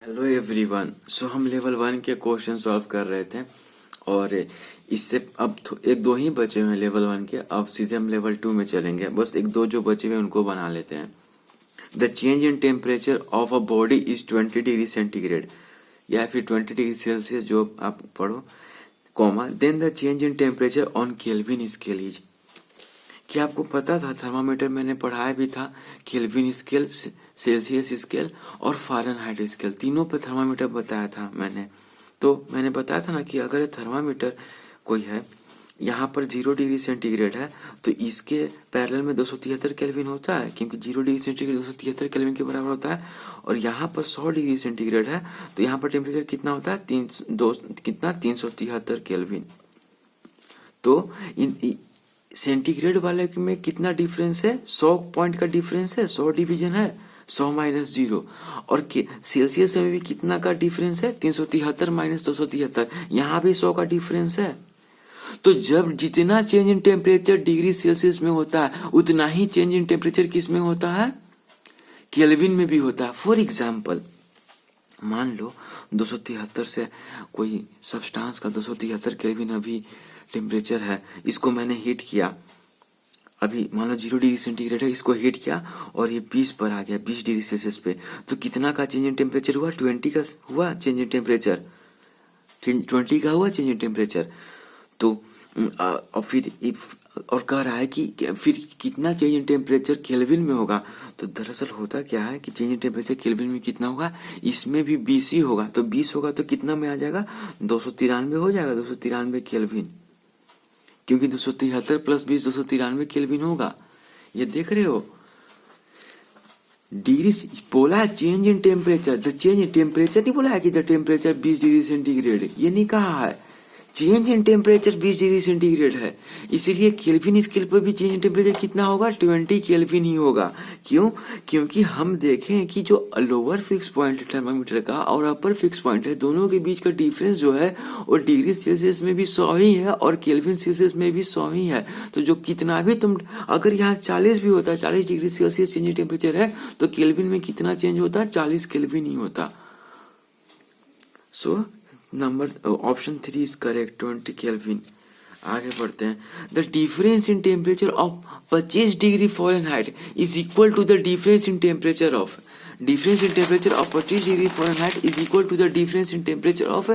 Hello everyone. हम level 1 के question solve कर रहे थे और इससे अब एक दो ही बचे हुए हैं लेवल 1 के। अब सीधे हम लेवल 2 में चलेंगे। बस एक दो जो बचे हुए हैं उनको बना लेते हैं। The change in temperature of a body is 20 degree centigrade या फिर 20 डिग्री सेल्सियस जो आप पढ़ो, comma then the change in temperature on Kelvin scale is. क्या आपको पता था, थर्मामीटर मैंने पढ़ाया भी था, केल्विन स्केल, सेल्सियस स्केल और फ़ारेनहाइट स्केल, तीनों पे थर्मामीटर बताया था मैंने। तो मैंने बताया था ना कि अगर थर्मामीटर कोई है, यहाँ पर 0 डिग्री सेंटीग्रेड है तो इसके पैरेलल में 273 केल्विन होता है, क्योंकि 0 डिग्री सेंटीग्रेड 273 केल्विन के बराबर होता है। और यहाँ पर 100 डिग्री सेंटीग्रेड है तो यहाँ पर टेम्परेचर कितना होता है, 373 केल्विन। तो सेंटीग्रेड वाले में कितना डिफरेंस है, 100 पॉइंट का डिफरेंस है, 100 डिवीजन है, 100 माइनस 0। और सेल्सियस में भी कितना का डिफरेंस है, 373 माइनस 273, यहाँ भी 100 का डिफरेंस है। तो जब जितना change in temperature degree Celsius में होता है उतना ही चेंज इन टेम्परेचर किस में होता है, केल्विन में भी होता है। फॉर एग्जाम्पल मान लो 273 से कोई सब्सटेंस का 273 केल्विन अभी टेम्परेचर है, इसको मैंने हीट किया, अभी मान लो 0 डिग्री सेंटीग्रेड है, इसको हीट किया और ये 20 पर आ गया, 20 डिग्री सेल्सियस पे। तो कितना का चेंज इन टेम्परेचर हुआ, 20 का हुआ चेंज इन टेम्परेचर, 20 का हुआ चेंज इन टेम्परेचर। तो और फिर और कह रहा है कि फिर कितना चेंज इन टेम्परेचर केल्विन में होगा। तो दरअसल होता क्या है कि चेंज इन टेम्परेचर केल्विन में कितना होगा, इसमें भी 20 ही होगा। तो 20 होगा तो कितना में आ जाएगा, 293 हो जाएगा, 293 केल्विन, क्योंकि 273 प्लस 20 293 केल्विन होगा। ये देख रहे हो, डिग्री बोला change in temperature, the change in temperature नहीं बोला है कि द टेम्परेचर 20 डिग्री सेंटीग्रेड, ये नहीं कहा है, change in temperature 20 degree centigrade है। इसीलिए केल्विन स्केल पर भी चेंज इन टेम्परेचर कितना होगा, 20 केल्विन ही होगा। क्यों, क्योंकि हम देखें कि जो लोअर फिक्स पॉइंट है थर्मामीटर का और अपर फिक्स पॉइंट है, दोनों के बीच का डिफरेंस जो है वो डिग्री सेल्सियस में भी 100 ही है और केल्विन सेल्सियस में भी 100 ही है। तो जो कितना भी तुम, अगर यहाँ 40 भी होता है, 40 degree Celsius change in temperature है, तो केल्विन में कितना चेंज होता है, 40 केल्विन ही होता। So number option 3 is correct, 20 Kelvin. आगे बढ़ते हैं। The difference in temperature of 25 degree Fahrenheit is equal to the difference in temperature of, difference in temperature of 25 degree Fahrenheit is equal to the difference in temperature of,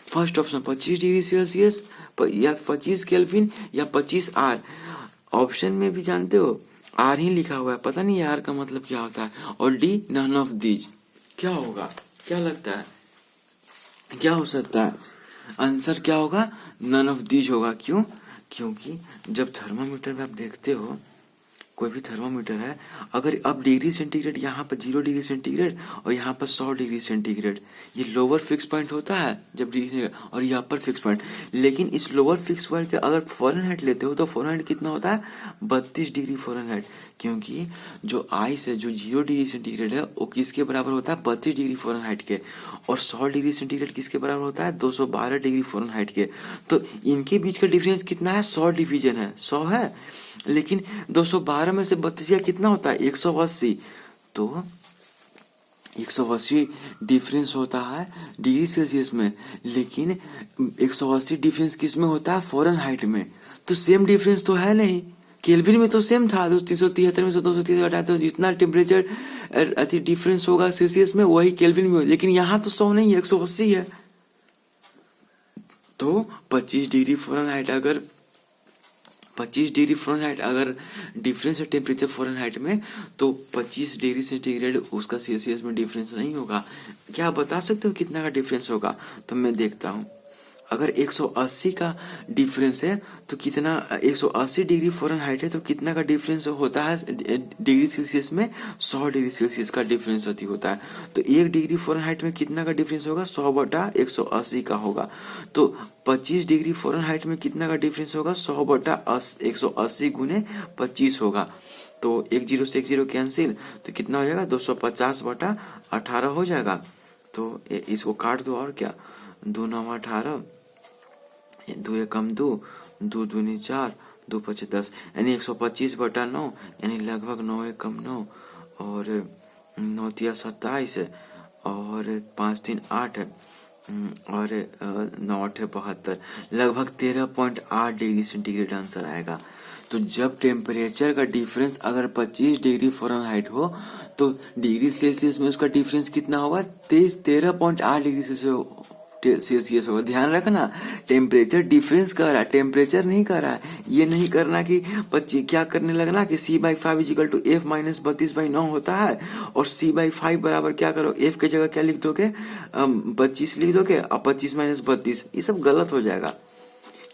first option 25 degree Celsius या 25 kelvin या 25 are. Option में भी जानते हो are ही लिखा हुआ है, पता नहीं आर का मतलब क्या होता है। और डी नन ऑफ दीज, क्या होगा, क्या लगता है, क्या हो सकता है, आंसर क्या होगा, नन ऑफ दीज होगा। क्यों, क्योंकि जब थर्मामीटर में आप देखते हो, कोई भी थर्मामीटर है, अगर अब डिग्री सेंटीग्रेड यहाँ पर 0 डिग्री सेंटीग्रेड और यहाँ पर 100 डिग्री सेंटीग्रेड, ये लोअर फिक्स पॉइंट होता है जब डिग्री सेंटीग्रेड, और ये अपर फिक्स पॉइंट। लेकिन इस लोअर फिक्स पॉइंट के अगर फ़ारेनहाइट लेते हो तो फ़ारेनहाइट कितना होता है, 32 डिग्री फ़ारेनहाइट, क्योंकि जो आइस है जो 0 डिग्री सेंटीग्रेड है वो किसके बराबर होता है, 32 डिग्री फ़ारेनहाइट के। और 100 डिग्री सेंटीग्रेड किसके बराबर होता है, 212 डिग्री फ़ारेनहाइट के। तो इनके बीच का डिफरेंस कितना है, 100 डिवीजन है, 100 है। लेकिन 212 में से 32 कितना होता है, 180। तो 180 डिफरेंस होता है डिग्री सेल्सियस में, लेकिन 180 डिफरेंस किस में होता है, फ़ारेनहाइट में। तो सेम डिफरेंस तो है नहीं, केल्विन में तो सेम था, 373 में से 273 घटाए तो जितना टेम्परेचर अति डिफरेंस होगा सेल्सियस में वही केल्विन में, लेकिन यहाँ तो 100 नहीं है, 180 है। तो 25 डिग्री फ़ारेनहाइट अगर 25 डिग्री फ़ारेनहाइट अगर डिफरेंस है टेम्परेचर फ़ारेनहाइट में, तो 25 डिग्री सेंटीग्रेड उसका सेल्सियस में डिफरेंस नहीं होगा। क्या आप बता सकते हो कितना का डिफरेंस होगा, तो मैं देखता हूँ। अगर 180 का डिफरेंस है तो कितना, 180 डिग्री फ़ारेनहाइट है तो कितना का डिफरेंस होता है डिग्री सेल्सियस में, 100 डिग्री सेल्सियस का डिफरेंस होता है। तो 1 डिग्री फ़ारेनहाइट में कितना का डिफरेंस होगा, 100 बटा 180 का होगा। तो 25 डिग्री फ़ारेनहाइट में कितना का डिफरेंस होगा, 100 बटा 180 गुने 25 होगा। तो 1 0 से 1 0 कैंसिल, तो कितना हो जाएगा, 250 बटा 18 हो जाएगा। तो इसको काट दो, और क्या, 2 9 18, 2 एकम 2, 2 दूनी 4, 2 पचे 10, यानी 125 बटा 9, यानी लगभग 9 एकम 9 और 9 तिया 27 और 5 3 8 है, और 9 है 72, लगभग 13.8 डिग्री सेंटीग्रेड आंसर आएगा। तो जब टेम्परेचर का डिफरेंस अगर 25 डिग्री फ़ारेनहाइट हो तो डिग्री सेल्सियस में उसका डिफरेंस कितना होगा? 13.8 डिग्री सेल्सियस होगा। ध्यान रखना, टेम्परेचर डिफरेंस कर रहा है, टेम्परेचर नहीं कर रहा है। ये नहीं करना कि 25 क्या करने लगना कि c/5 is equal to f minus 32/9 होता है, और c/5 बराबर क्या करो, f की जगह क्या लिख दोगे, 25 लिख दोगे, और 25 माइनस 32, ये सब गलत हो जाएगा।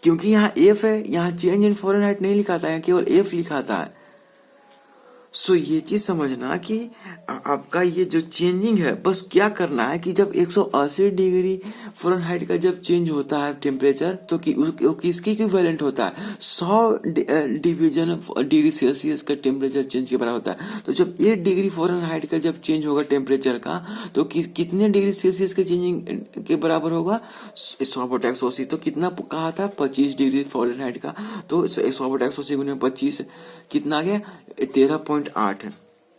क्योंकि यहाँ f है, यहाँ चेंज इन फ़ारेनहाइट नहीं लिखाता है, केवल f लिखाता है। सो ये चीज समझना कि आपका ये जो चेंजिंग है, बस क्या करना है कि जब 180 डिग्री फ़ारेनहाइट का जब चेंज होता है टेम्परेचर, तो किसकी इक्विवेलेंट होता है? 100 डिवीजन डिग्री सेल्सियस का टेम्परेचर चेंज के बराबर होता है। तो जब 8 डिग्री फ़ारेनहाइट का जब चेंज होगा टेम्परेचर का, तो कितने डिग्री सेल्सियस के चेंजिंग के बराबर होगा? 100/180। तो कितना कहा था? 25 डिग्री फ़ारेनहाइट का। तो 100/180 गुने 25 कितना आ गया? 13.8 है,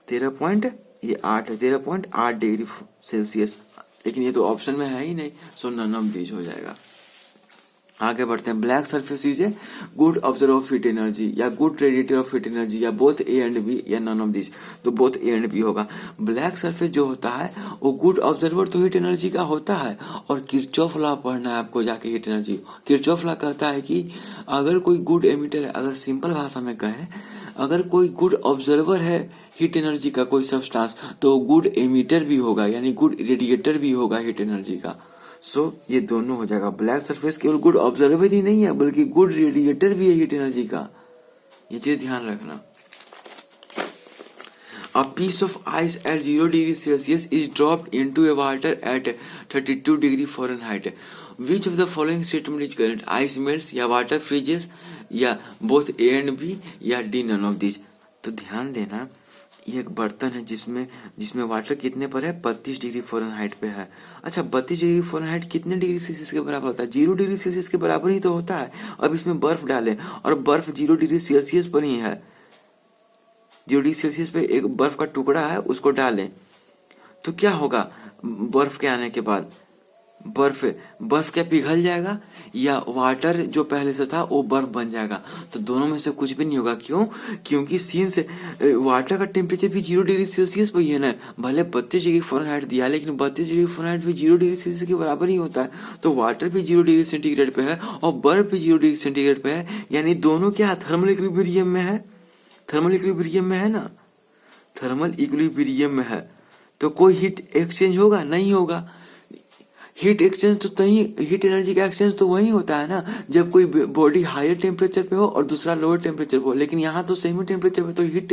13.8 डिग्री सेल्सियस। लेकिन ये तो ऑप्शन में है ही नहीं, सो नन ऑफ दीज हो जाएगा। आगे बढ़ते हैं। Black surface is a good observer of heat energy या good radiator of heat energy, या बोथ ए एंड बी, या नन ऑफ दिस। तो बोथ ए एंड बी होगा। ब्लैक सरफेस जो होता है वो गुड ऑब्जर्वर तो हीट एनर्जी का होता है, और किरचॉफ लॉ पढ़ना है आपको जाके हीट एनर्जी। किरचॉफ लॉ कहता है कि अगर कोई गुड एमिटर है, अगर सिंपल भाषा में कहें, अगर कोई गुड ऑब्जर्वर है हीट एनर्जी का कोई सब्सटेंस, तो गुड एमिटर भी होगा, यानी गुड रेडिएटर भी होगा हीट एनर्जी का। सो ये दोनों हो जाएगा। ब्लैक सरफेस केवल गुड ऑब्जर्वर ही नहीं है, बल्कि गुड रेडिएटर भी है हीट एनर्जी का। ये चीज ध्यान रखना। A piece of ice at 0 degree Celsius is dropped into a water at 32 degree Fahrenheit. Which of the following statement is correct? Ice melts, या water freezes, या both A and B, या D none of these। तो ध्यान देना, ये एक बर्तन है जिसमें वाटर कितने पर है? 32 डिग्री फ़ारेनहाइट पे है। अच्छा, 32 डिग्री फ़ारेनहाइट कितने डिग्री सेल्सियस के बराबर होता है? 0 डिग्री सेल्सियस के बराबर ही तो होता है। अब इसमें बर्फ डालें, और बर्फ 0 डिग्री सेल्सियस पर ही है। 0 डिग्री सेल्सियस पे एक बर्फ का टुकड़ा है, उसको डालें तो क्या होगा? बर्फ के आने के बाद बर्फ क्या पिघल जाएगा, या वाटर जो पहले से था वो बर्फ बन जाएगा? तो दोनों में से कुछ भी नहीं होगा। क्यों? क्योंकि सिंस वाटर का टेम्परेचर भी 0 डिग्री सेल्सियस पर ही है ना। भले 32 डिग्री फ़ारेनहाइट दिया, लेकिन 32 डिग्री फ़ारेनहाइट भी 0 डिग्री सेल्सियस के बराबर ही होता है। तो वाटर भी 0 डिग्री सेंटीग्रेड पे है, और बर्फ भी 0 डिग्री सेंटीग्रेड पे है, यानी दोनों क्या थर्मल इक्विलिब्रियम में है। थर्मल इक्विलिब्रियम में है ना, थर्मल इक्विलिब्रियम में है। तो कोई हीट एक्सचेंज होगा? नहीं होगा। हीट एक्सचेंज तो हीट एनर्जी का एक्सचेंज तो वही होता है ना, जब कोई बॉडी हायर टेम्परेचर पे हो और दूसरा लोअर टेम्परेचर पे हो। लेकिन यहाँ तो सेम टेम्परेचर पे, तो हीट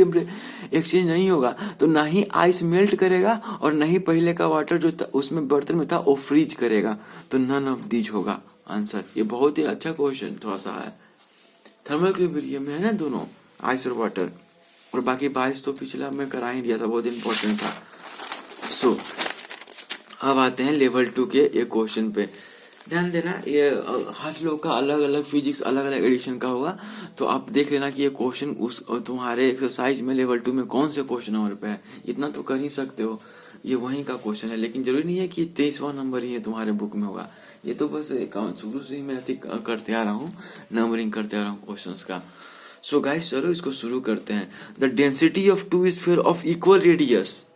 एक्सचेंज नहीं होगा। तो ना ही आइस मेल्ट करेगा, और ना ही पहले का वाटर जो उसमें बर्तन में था वो फ्रीज करेगा। तो नन ऑफ दीज होगा आंसर। ये बहुत ही अच्छा क्वेश्चन थोड़ा सा है। थर्मल इक्विलिब्रियम में है ना दोनों, आइस और वाटर। और बाकी 22 तो पिछला मैं करा ही दिया था, बहुत इंपॉर्टेंट था। सो अब आते हैं लेवल 2 के एक क्वेश्चन पे। ध्यान देना, ये हर लोग का अलग अलग फिजिक्स अलग अलग एडिशन का होगा। तो आप देख लेना कि ये क्वेश्चन उस तुम्हारे एक्सरसाइज में लेवल 2 में कौन से क्वेश्चन नंबर पे है। इतना तो कर ही सकते हो, ये वहीं का क्वेश्चन है। लेकिन जरूरी नहीं है कि 23वां नंबर ही है तुम्हारे बुक में होगा। ये तो बस शुरू से ही मैं करते आ रहा हूँ, नंबरिंग करते आ रहा हूँ क्वेश्चन का। सो गाइस, चलो इसको शुरू करते हैं। The density of 2 sphere of equal radius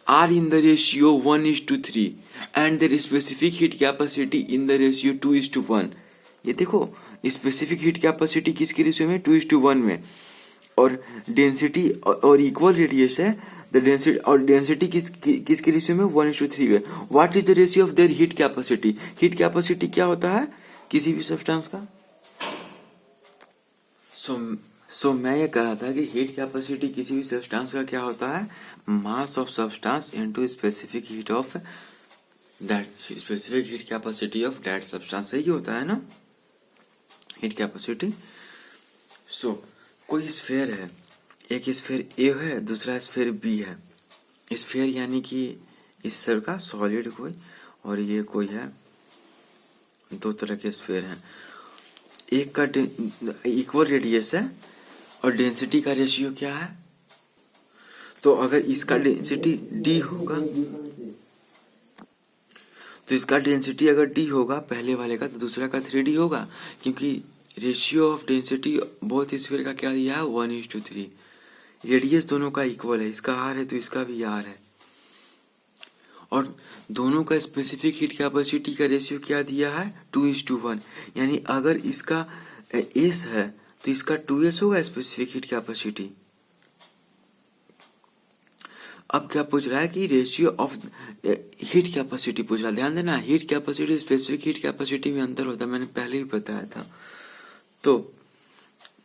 are in the ratio 1:3 and their specific heat capacity in the ratio 2:1। ये देखो, स्पेसिफिक हीट कैपेसिटी किसकी रेशियो में? 2:1 में। और डेंसिटी और इक्वल रेडियस है। द डेंसिटी और डेंसिटी किसकी रेशियो में? 1:3 में। What is the ratio of their heat capacity? Heat capacity क्या होता है किसी भी सब्सटेंस का? सो मैं ये कह रहा था कि हीट कैपेसिटी किसी भी सब्सटेंस का क्या होता है? Mass of substance into specific heat of that, specific heat capacity of that substance. यही होता है ना हीट कैपेसिटी। सो कोई स्फीयर है, एक स्फीयर ए है, दूसरा स्फीयर बी है। स्फीयर यानी कि इस तरह का सॉलिड कोई, और ये कोई है, दो तरह के स्फीयर हैं। एक का इक्वल रेडियस है और डेंसिटी का रेशियो क्या है? तो अगर इसका डेंसिटी डी होगा, तो इसका डेंसिटी अगर d होगा पहले वाले का तो दूसरा का 3d होगा, क्योंकि ratio of density both sphere का क्या दिया है 1:3। रेडियस दोनों का इक्वल है, इसका r है तो इसका भी r है, और दोनों का स्पेसिफिक हीट कैपेसिटी का रेशियो क्या दिया है 2:1। यानी अगर इसका s है तो इसका 2s होगा स्पेसिफिक हीट कैपेसिटी। अब क्या पूछ रहा है कि रेशियो ऑफ हीट कैपेसिटी पूछ रहा है। ध्यान देना, heat capacity specific heat capacity में अंतर होता है, मैंने पहले ही बताया था। तो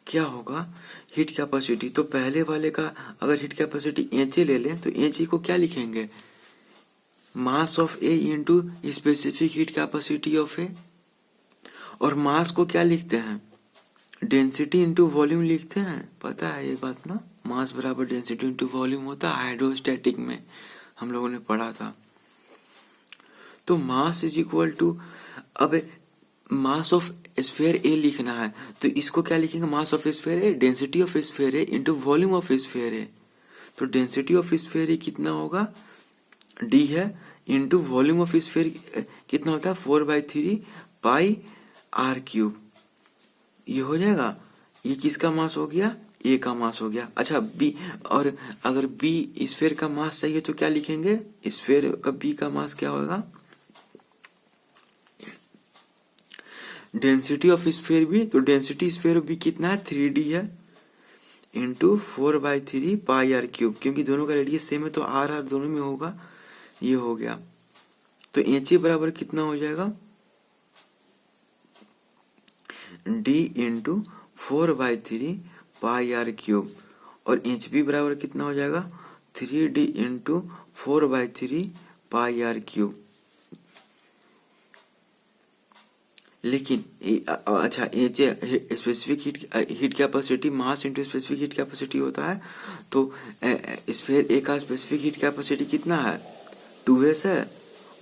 क्या होगा हीट कैपेसिटी, तो पहले वाले का अगर हीट कैपेसिटी HA ले लें तो HA को क्या लिखेंगे mass of A into specific heat capacity of A, और मास को क्या लिखते हैं डेंसिटी इंटू वॉल्यूम लिखते हैं, पता है ये बात ना। मास बराबर डेंसिटी इंटू वॉल्यूम होता है, हाइड्रोस्टैटिक में हम लोगों ने पढ़ा था। तो मास इज इक्वल टू, अब मास ऑफ स्फीयर ए लिखना है तो इसको क्या लिखेंगे mass of sphere A, density of sphere A into volume of sphere A. तो डेंसिटी ऑफ स्फीयर ए कितना होगा डी है, इंटू वॉल्यूम ऑफ स्फीयर कितना होता है 4/3 पाई आर क्यूब। ये हो जाएगा, ये किसका मास हो गया ए का मास हो गया। अच्छा बी, और अगर बी स्फीयर का मास चाहिए तो क्या लिखेंगे स्फीयर का बी का मास क्या होगा डेंसिटी ऑफ स्फीयर बी, तो डेंसिटी स्फीयर बी कितना है 3d है इंटू 4/3 पाई आर क्यूब, क्योंकि दोनों का रेडियस सेम है तो आर आर दोनों में होगा, ये हो गया। तो एच बराबर कितना हो जाएगा d into 4/3 pi are cube, और एच बी बराबर कितना हो जाएगा 3d into 4/3 pi are cube. लेकिन अच्छा H specific heat capacity mass into specific heat capacity होता है, तो स्फीयर ए का स्पेसिफिक हीट कैपेसिटी कितना है 2s है,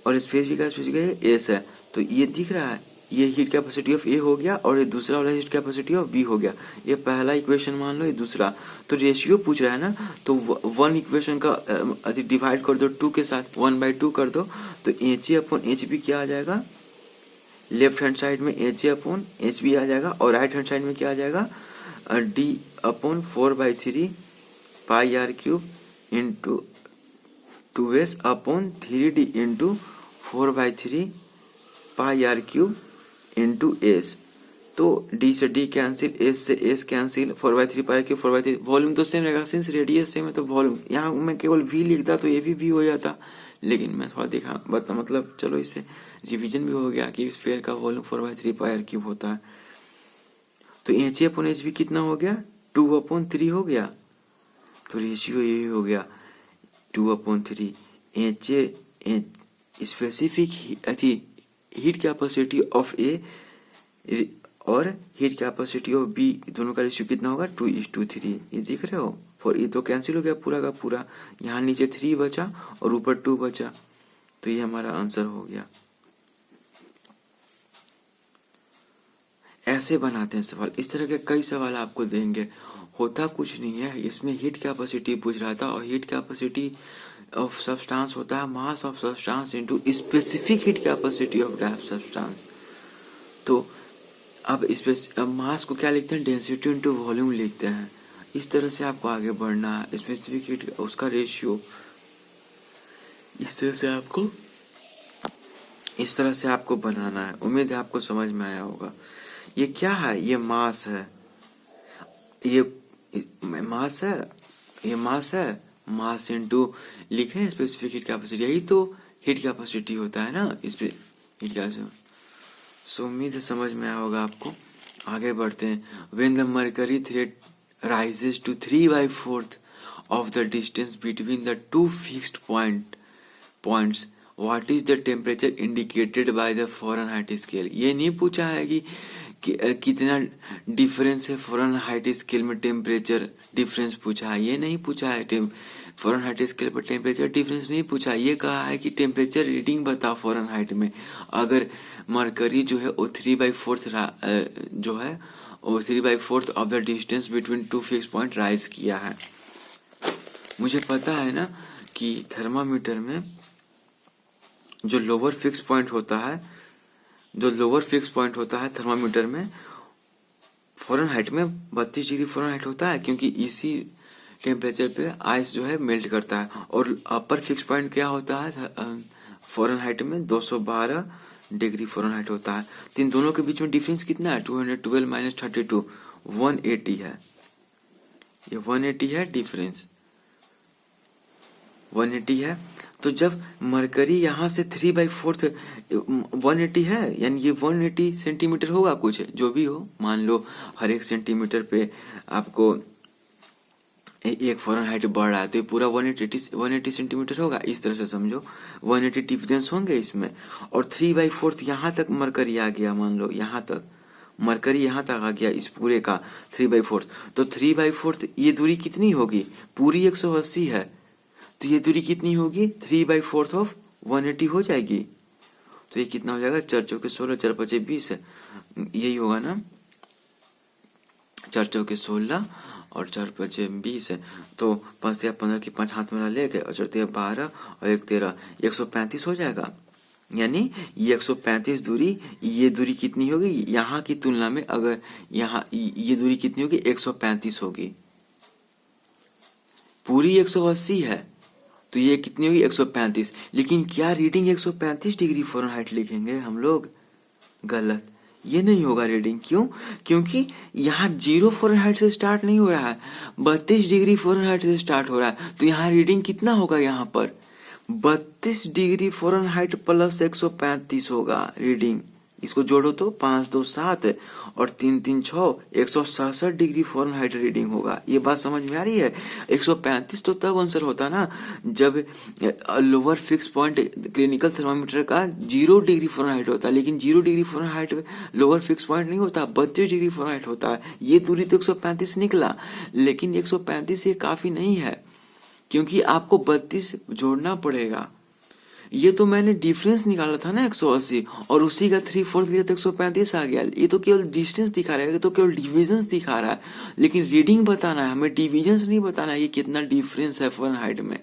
और स्फीयर बी का स्पेसिफिक s है। तो ये दिख रहा है, ये हीट कैपेसिटी ऑफ ए हो गया और ये दूसरा वाला हीट कैपेसिटी ऑफ बी हो गया। ये पहला इक्वेशन मान लो, ये दूसरा। तो रेशियो पूछ रहा है ना, तो वन इक्वेशन का डिवाइड कर दो 2 के साथ, 1/2 कर दो, तो H A upon H B क्या आ जाएगा लेफ्ट हैंड साइड में H A upon H B आ जाएगा, और राइट हैंड साइड में क्या आ जाएगा D upon 4/3 pi are cube into 2s upon 3d into 4/3 pi are cube into S. तो d से d कैंसिल, s से s cancel, 4/3 pi cube 4/3, volume तो सेम रहेगा सिंस रेडियस सेम है तो वॉल्यूम, यहाँ मैं केवल v लिखता तो ये भी v हो जाता, लेकिन मैं थोड़ा देखा मतलब चलो इससे रिवीजन भी हो गया कि स्फीयर का वॉल्यूम 4/3 पाई आर क्यूब होता है। तो H A upon H B कितना हो गया 2/3 हो गया, तो रेशियो यही हो गया 2/3। H A specific heat capacity of A और हीट कैपेसिटी ऑफ बी दोनों का रेशियो कितना होगा 2:3। ये देख रहे हो, फॉर ये तो कैंसिल हो गया पूरा का पूरा, यहाँ नीचे 3 बचा और ऊपर 2 बचा, तो ये हमारा आंसर हो गया। ऐसे बनाते हैं सवाल, इस तरह के कई सवाल आपको देंगे। होता कुछ नहीं है, इसमें हीट कैपेसिटी पूछ रहा था, और हीट कैपेसिटी ऑफ सब्सटेंस होता है mass of substance into specific heat capacity of that substance. तो अब मास को क्या लिखते हैं डेंसिटी इनटू वॉल्यूम लिखते हैं। इस तरह से आपको आगे बढ़ना है, स्पेसिफिक हीट उसका रेशियो इस तरह से आपको बनाना है। उम्मीद है आपको समझ में आया होगा। ये क्या है, ये मास है, ये मास है, ये मास है, मास इनटू लिखे हैं स्पेसिफिक हीट कैपेसिटी, यही तो हीट कैपेसिटी होता है ना इस पे हीट कैपेसिटी। सो उम्मीद है समझ में आया होगा आपको। आगे बढ़ते हैं। When the mercury thread rises to 3/4 of the distance between the two fixed points what is the temperature indicated by the Fahrenheit scale. ये नहीं पूछा है कि कितना डिफरेंस है फ़ारेनहाइट स्केल में, टेम्परेचर डिफरेंस पूछा है, ये नहीं पूछा है। फ़ारेनहाइट स्केल पर टेम्परेचर डिफरेंस नहीं पूछा, ये कहा है कि टेम्परेचर रीडिंग बताओ फ़ारेनहाइट में। अगर मरकरी जो है वो 3/4 जो है वो 3/4 of the distance between two fix point rise किया है। मुझे पता है ना कि थर्मामीटर में जो लोअर फिक्स पॉइंट होता है थर्मामीटर में फ़ारेनहाइट में 32 डिग्री फ़ारेनहाइट होता है, क्योंकि इसी टेम्परेचर पे आइस जो है मेल्ट करता है। और अपर फिक्स पॉइंट क्या होता है फ़ारेनहाइट में 212 डिग्री फ़ारेनहाइट होता है। तो इन दोनों के बीच में डिफरेंस कितना है 212 माइनस 32 180 है। ये 180 है डिफरेंस 180 है। तो जब मरकरी यहाँ से 3/4 180 है, यानी ये 180 सेंटीमीटर होगा, कुछ जो भी हो, मान लो हर एक सेंटीमीटर पे आपको एक फ़ारेनहाइट बढ़ रहा है, तो ये पूरा 180 सेंटीमीटर होगा। इस तरह से समझो 180 डिफरेंस होंगे इसमें। और 3/4 यहाँ तक मरकरी आ गया, मान लो यहाँ तक मरकरी यहाँ तक आ गया इस पूरे का 3/4, तो 3/4 ये दूरी कितनी होगी, पूरी 180 है, तो ये दूरी कितनी होगी 3/4 ऑफ 180 हो जाएगी। तो ये कितना हो जाएगा 4 चौके 16 4 5 20 है, यही होगा ना, 4 चौके 16 और 4 5 20 है। तो 5 या 15 की 5 हाथ में लेके और 4 12 और 1 13 135 हो जाएगा। यानी ये 135 दूरी, ये दूरी कितनी होगी यहाँ की तुलना में, अगर यहाँ ये दूरी कितनी होगी 135 होगी। पूरी 180 है तो ये कितनी होगी 135। लेकिन क्या रीडिंग 135 डिग्री फ़ारेनहाइट लिखेंगे हम लोग, गलत, ये नहीं होगा रीडिंग। क्यों? क्योंकि यहाँ 0 फ़ारेनहाइट से स्टार्ट नहीं हो रहा है, 32 डिग्री फ़ारेनहाइट से स्टार्ट हो रहा है। तो यहाँ रीडिंग कितना होगा, यहाँ पर 32 डिग्री फ़ारेनहाइट प्लस 135 होगा रीडिंग। इसको जोड़ो तो 5 2 7 और 3 3 6 167 डिग्री फ़ारेनहाइट रीडिंग होगा। ये बात समझ में आ रही है। 135 तो तब आंसर होता ना जब lower fix point clinical thermometer का 0 डिग्री फ़ारेनहाइट होता है, लेकिन 0 degree Fahrenheit lower fix point नहीं होता, 32 डिग्री फ़ारेनहाइट होता है। ये दूरी तो 135 निकला, लेकिन 135 ये काफ़ी नहीं है, क्योंकि आपको 32 जोड़ना पड़ेगा। ये तो मैंने डिफरेंस निकाला था ना 180, और उसी का 3/4 लिया तो 135 आ गया। ये तो केवल डिस्टेंस दिखा रहा है, ये तो केवल डिविजन्स दिखा रहा है, लेकिन रीडिंग बताना है हमें, डिविजन्स नहीं बताना है कि कितना डिफरेंस है फ़ारेनहाइट में।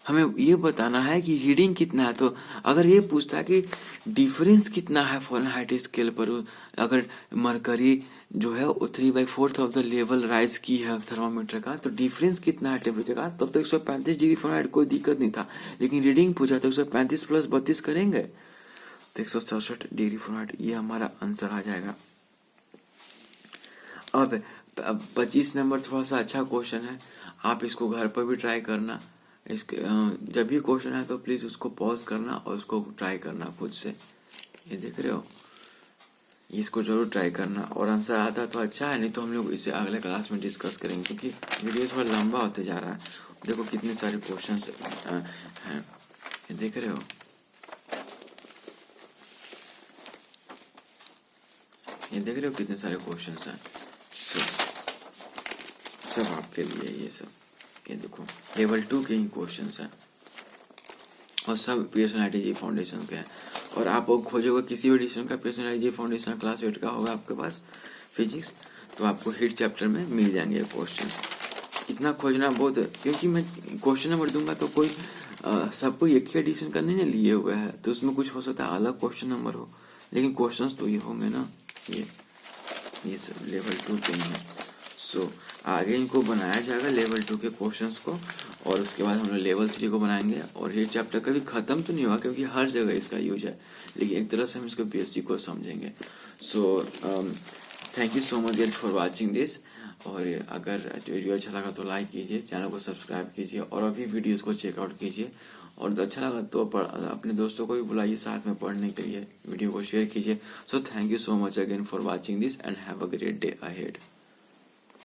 हमें ये बताना है कि रीडिंग कितना है। तो अगर ये पूछता है कि डिफरेंस कितना है फ़ारेनहाइट स्केल पर, अगर मरकरी जो है 3/4 ऑफ द लेवल राइज की है थर्मामीटर का, तो डिफरेंस कितना है टेम्परेचर का, तब तो 135 डिग्री फ़ारेनहाइट कोई दिक्कत नहीं था। लेकिन रीडिंग पूछा तो 135 प्लस 32 करेंगे तो 167 डिग्री फ़ारेनहाइट, ये हमारा आंसर आ जाएगा। अब 25 नंबर थोड़ा सा अच्छा क्वेश्चन है, आप इसको घर पर भी ट्राई करना। इसके जब भी क्वेश्चन है तो प्लीज़ उसको पॉज करना और उसको ट्राई करना खुद से। ये देख रहे हो, इसको जरूर ट्राई करना, और आंसर आता तो अच्छा है, नहीं तो हम लोग इसे अगले क्लास में डिस्कस करेंगे, क्योंकि वीडियो थोड़ा लंबा होते जा रहा है। देखो कितने सारे क्वेश्चंस हैं, ये देख रहे हो, ये देख रहे हो कितने सारे क्वेश्चंस हैं, सब आपके लिए ये सब। ये देखो लेवल 2 के ही क्वेश्चंस हैं और सब पर्सनैलिटी फाउंडेशन के हैं। और आप खोजोगे किसी भी एडिशन का पर्सनैलिटी फाउंडेशन क्लास 8 का होगा आपके पास फिजिक्स, तो आपको हिट चैप्टर में मिल जाएंगे क्वेश्चंस। इतना खोजना बहुत है, क्योंकि मैं क्वेश्चन नंबर दूंगा तो कोई सबको एक ही एडिशन का नहीं लिए हुए है, तो उसमें कुछ हो सकता है अलग क्वेश्चन नंबर हो, लेकिन क्वेश्चंस तो ये होंगे ना। ये सब लेवल 2 के हैं। सो आगे इनको बनाया जाएगा लेवल 2 के क्वेश्चंस को, और उसके बाद हम लोग लेवल 3 को बनाएंगे। और हिट चैप्टर कभी ख़त्म तो नहीं होगा, क्योंकि हर जगह इसका यूज है, लेकिन एक तरह से हम इसको बेसिक को समझेंगे। So thank you so much for watching this. और अगर वीडियो अच्छा लगा तो लाइक कीजिए, चैनल को सब्सक्राइब कीजिए, और अभी वीडियोज़ को चेकआउट कीजिए। और अच्छा लगा तो अपने दोस्तों को भी बुलाइए साथ में पढ़ने के लिए, वीडियो को शेयर कीजिए। So thank you so much again for watching this and have a great day ahead.